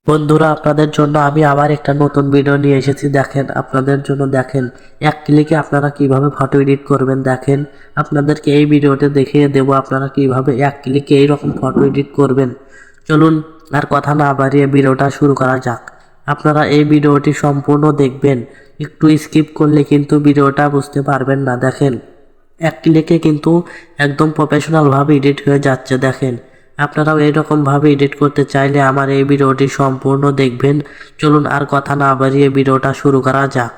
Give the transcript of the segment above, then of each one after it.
বন্ধুরা, আপনাদের জন্য আমি আবার একটা নতুন ভিডিও নিয়ে এসেছি। দেখেন, আপনাদের জন্য দেখেন এক ক্লিকে আপনারা কিভাবে ফটো এডিট করবেন। দেখেন, আপনাদেরকে এই ভিডিওতে দেখিয়ে দেব আপনারা কিভাবে এক ক্লিকে এইরকম ফটো এডিট করবেন। চলুন আর কথা না বাড়িয়ে ভিডিওটা শুরু করা যাক। আপনারা এই ভিডিওটি সম্পূর্ণ দেখবেন, একটু স্কিপ করলে কিন্তু ভিডিওটা বুঝতে পারবেন না। দেখেন, এক ক্লিকে কিন্তু একদম প্রফেশনালভাবে এডিট হয়ে যাচ্ছে। দেখেন, আপনারাও এইরকমভাবে এডিট করতে চাইলে আমার এই ভিডিওটি সম্পূর্ণ দেখবেন। চলুন আর কথা না বাড়িয়ে ভিডিওটা শুরু করা যাক।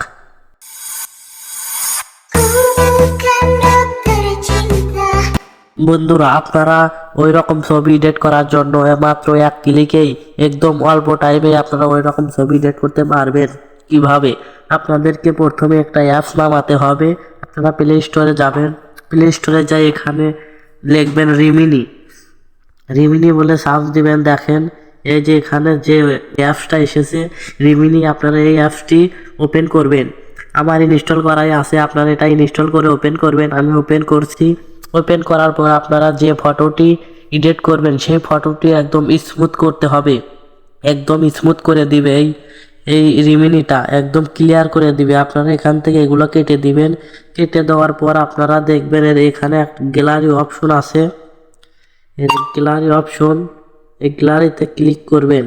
বন্ধুরা, আপনারা ওই রকম ছবি এডিট করার জন্য মাত্র এক ক্লিকেই একদম অল্প টাইমে আপনারা ওই রকম ছবি এডিট করতে পারবেন। কিভাবে? আপনাদেরকে প্রথমে একটা অ্যাপস নামাতে হবে। আপনারা প্লে স্টোরে যাবেন, প্লে স্টোরে যাই এখানে লিখবেন রিমিনি বলে সার্চ দিবেন। দেখেন, এই যে এখানে যে অ্যাপসটা এসেছে রিমিনি, আপনারা এই অ্যাপসটি ওপেন করবেন। আমার ইনস্টল করাই আছে, আপনারা এটা ইনস্টল করে ওপেন করবেন। আমি ওপেন করছি। ওপেন করার পর আপনারা যে ফটোটি এডিট করবেন সেই ফটোটি একদম স্মুথ করতে হবে। একদম স্মুথ করে দিবে এই রিমিনিটা, একদম ক্লিয়ার করে দিবে। আপনারা এখান থেকে এগুলো কেটে দিবেন। কেটে দেওয়ার পর আপনারা দেখবেন এখানে একটা গ্যালারি অপশন আছে। গ্যালারি অপশন, এই গ্যালারিতে ক্লিক করবেন।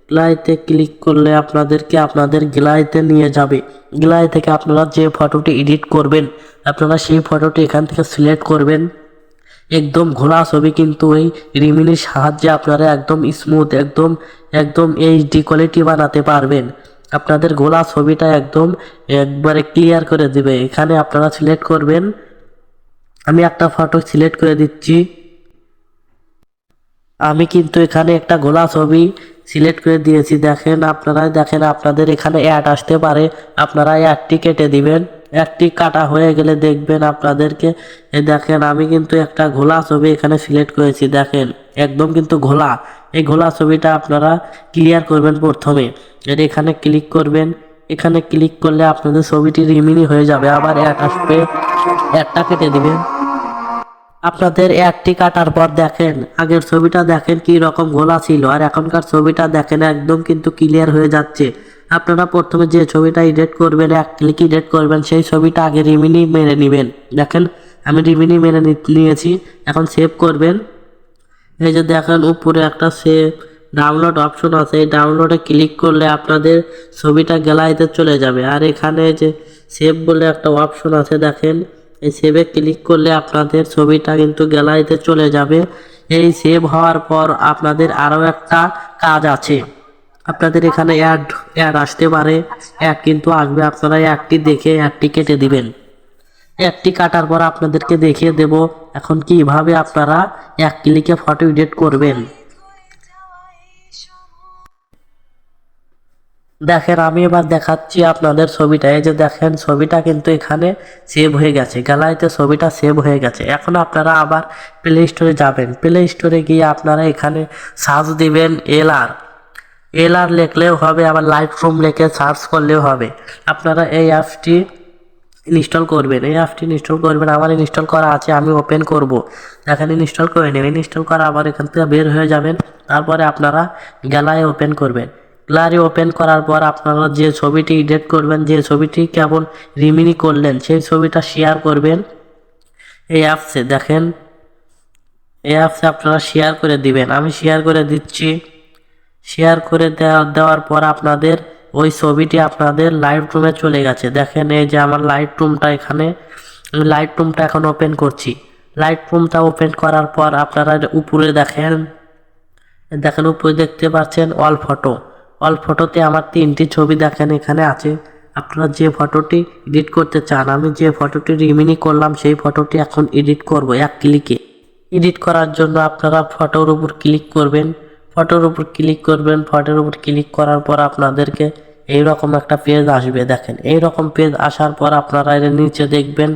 গ্যালারিতে ক্লিক করলে আপনাদেরকে আপনাদের গ্যালারিতে নিয়ে যাবে। গ্যালারি থেকে আপনারা যে ফটোটি এডিট করবেন আপনারা সেই ফটোটি এখান থেকে সিলেক্ট করবেন। একদম ঘোলা ছবি কিন্তু এই রিমিনির সাহায্যে আপনারা একদম স্মুথ, একদম একদম এইচডি কোয়ালিটি বানাতে পারবেন। আপনাদের ঘোলা ছবিটা একদম একবারে ক্লিয়ার করে দিবে। এখানে আপনারা সিলেক্ট করবেন। আমি একটা ফটো সিলেক্ট করে দিচ্ছি। আমি কিন্তু এখানে একটা ঘোলা ছবি সিলেক্ট করে দিয়েছি। দেখেন, আপনারা দেখেন আপনাদের এখানে অ্যাড আসতে পারে, আপনারা অ্যাডটি কেটে দিবেন। অ্যাডটি কাটা হয়ে গেলে দেখবেন আপনাদেরকে দেখেন আমি কিন্তু একটা ঘোলা ছবি এখানে সিলেক্ট করেছি। দেখেন, একদম কিন্তু ঘোলা। এই ঘোলা ছবিটা আপনারা ক্লিয়ার করবেন প্রথমে। এর এখানে ক্লিক করবেন। এখানে ক্লিক করলে আপনাদের ছবিটি রিমিনি হয়ে যাবে। আবার অ্যাড আসবে, অ্যাডটা কেটে দিবেন। আপনাদের অ্যাডটি কাটার পর দেখেন আগের ছবিটা দেখেন কি রকম ঘোলা ছিল, আর এখনকার ছবিটা দেখেন একদম কিন্তু ক্লিয়ার হয়ে যাচ্ছে। আপনারা প্রথমে যে ছবিটা এডিট করবেন, এক ক্লিক এডিট করবেন, সেই ছবিটা আগে রিমিনি মেরে নেবেন। দেখেন, আমি রিমিনি মেরে নিয়েছি। এখন সেভ করবেন। এই যে দেখেন উপরে একটা সেভ ডাউনলোড অপশন আছে, এই ডাউনলোডে ক্লিক করলে আপনাদের ছবিটা গ্যালারিতে চলে যাবে। আর এখানে যে সেভ বলে একটা অপশন আছে, দেখেন এই সেভে ক্লিক করলে আপনাদের ছবিটা কিন্তু গ্যালারিতে চলে যাবে। এই সেভ হওয়ার পর আপনাদের আরও একটা কাজ আছে। আপনাদের এখানে অ্যাড আসতে পারে, অ্যাড কিন্তু আসবে। আপনারা অ্যাডটি দেখে অ্যাডটি কেটে দিবেন। অ্যাডটি কাটার পর আপনাদেরকে দেখিয়ে দেব এখন কিভাবে আপনারা এক ক্লিকে ফটো এডিট করবেন। দেখেন, আমি এবার দেখাচ্ছি আপনাদের ছবিটা। এই যে দেখেন ছবিটা কিন্তু এখানে সেভ হয়ে গেছে, গ্যালারিতে ছবিটা সেভ হয়ে গেছে। এখন আপনারা আবার প্লে স্টোরে যাবেন। প্লে স্টোরে গিয়ে আপনারা এখানে সার্চ দিবেন এলআর লিখলেও হবে, আবার লাইটরুম লিখে সার্চ করলেও হবে। আপনারা এই অ্যাপসটি ইনস্টল করবেন। এই অ্যাপটি ইনস্টল করবেন। আমার ইনস্টল করা আছে, আমি ওপেন করব। দেখেন, ইনস্টল করে নেবেন। ইনস্টল করা আবার এখান থেকে বের হয়ে যাবেন। তারপরে আপনারা গ্যালারি ওপেন করবেন। গ্যালারি ওপেন করার পর আপনারা যে ছবিটি এডিট করবেন, যে ছবিটি কেবল রিমিনি করলেন, সেই ছবিটা শেয়ার করবেন এই অ্যাপসে। দেখেন, এই অ্যাপসে আপনারা শেয়ার করে দিবেন। আমি শেয়ার করে দিচ্ছি। শেয়ার করে দেওয়ার পর আপনাদের ওই ছবিটি আপনাদের লাইটরুমে চলে গেছে। দেখেন, এই যে আমার লাইটরুমটা এখানে, আমি লাইটরুমটা এখন ওপেন করছি। লাইটরুমটা ওপেন করার পর আপনারা উপরে দেখেন উপরে দেখতে পাচ্ছেন অল ফটোতে আমার 3টি ছবি দেখেন এখানে আছে। আপনারা যে ফটোটি এডিট করতে চান, আমি যে ফটোটি রিমিনি করলাম সেই ফটোটি এখন এডিট করব এক ক্লিকে। এডিট করার জন্য আপনারা ফটোর উপর ক্লিক করবেন। ফটোর উপর ক্লিক করার পর আপনাদেরকে এইরকম একটা পেজ আসবে। দেখেন, এইরকম পেজ আসার পর আপনারা এর নিচে দেখবেন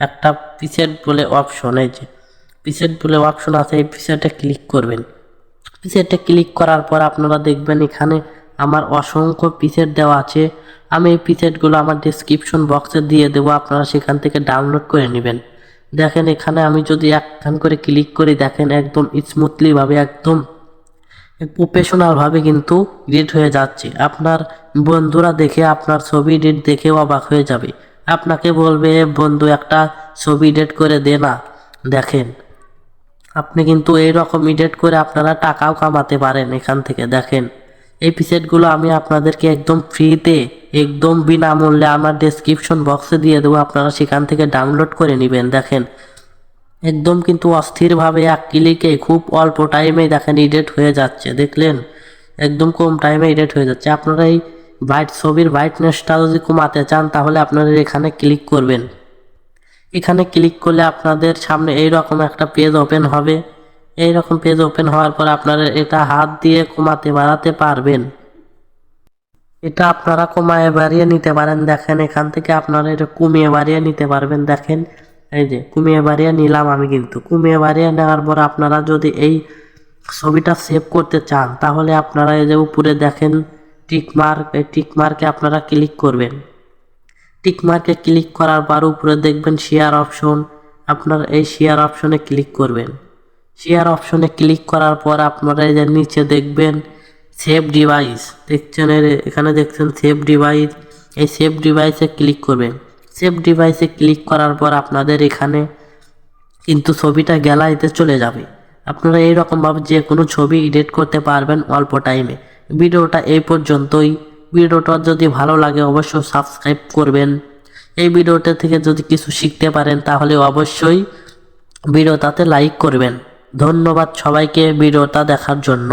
একটা প্রিসেট বলে অপশন। এই যে প্রিসেট বলে অপশন আছে, এই প্রিসেটে ক্লিক করবেন। প্রিসেটে ক্লিক করার পর আপনারা দেখবেন এখানে আমার অসংখ্য প্রিসেট দেওয়া আছে। আমি এই প্রিসেটগুলো আমার ডেসক্রিপশন বক্সে দিয়ে দেবো, আপনারা সেখান থেকে ডাউনলোড করে নেবেন। দেখেন, এখানে আমি যদি একখান করে ক্লিক করি, দেখেন একদম স্মুথলিভাবে একদম প্রফেশনালভাবে কিন্তু এডিট হয়ে যাচ্ছে। আপনার বন্ধুরা দেখে আপনার ছবি এডিট দেখে অবাক হয়ে যাবে, আপনাকে বলবে বন্ধু একটা ছবি এডিট করে দে না। দেখেন আপনি কিন্তু এইরকম এডিট করে আপনারা টাকাও কামাতে পারেন এখান থেকে। দেখেন এই প্রিসেটগুলো আমি আপনাদেরকে একদম ফ্রিতে, একদম বিনামূল্যে আমার ডেসক্রিপশন বক্সে দিয়ে দেবো, আপনারা সেখান থেকে ডাউনলোড করে নেবেন। দেখেন একদম কিন্তু অস্থিরভাবে এক ক্লিকে খুব অল্প টাইমে দেখেন এডিট হয়ে যাচ্ছে। দেখলেন একদম কম টাইমে এডিট হয়ে যাচ্ছে। আপনারা এই ছবির ব্রাইটনেসটা যদি কমাতে চান তাহলে আপনারা এখানে ক্লিক করবেন। এখানে ক্লিক করলে আপনাদের সামনে এইরকম একটা পেজ ওপেন হবে। এইরকম পেজ ওপেন হওয়ার পর আপনারা এটা হাত দিয়ে কমাতে বাড়াতে পারবেন। এটা আপনারা কমায় বাড়িয়ে নিতে পারেন। দেখেন এখান থেকে আপনারা এটা কমিয়ে বাড়িয়ে নিতে পারবেন। দেখেন এই যে কমিয়ে বাড়িয়ে নিলাম আমি, কিন্তু কমিয়ে বাড়িয়ে নেওয়ার পর আপনারা যদি এই ছবিটা সেভ করতে চান তাহলে আপনারা এই যে উপরে দেখেন টিকমার্ক, এই টিকমার্কে আপনারা ক্লিক করবেন। টিকমার্কে ক্লিক করার পর উপরে দেখবেন শেয়ার অপশন, আপনার এই শেয়ার অপশনে ক্লিক করবেন। শেয়ার অপশনে ক্লিক করার পর আপনারা এই যে নিচে দেখবেন সেভ ডিভাইস, দেখছেন এখানে দেখছেন সেভ ডিভাইস, এই সেভ ডিভাইসে ক্লিক করবেন। সেভ ডিভাইসে ক্লিক করার পর আপনাদের এখানে কিন্তু ছবিটা গ্যালারিতে চলে যাবে। আপনারা এইরকমভাবে যে কোনো ছবি এডিট করতে পারবেন অল্প টাইমে। ভিডিওটা এই পর্যন্তই। ভিডিওটা যদি ভালো লাগে অবশ্যই সাবস্ক্রাইব করবেন। এই ভিডিওটা থেকে যদি কিছু শিখতে পারেন তাহলে অবশ্যই ভিডিওটাতে লাইক করবেন। ধন্যবাদ সবাইকে ভিডিওটা দেখার জন্য।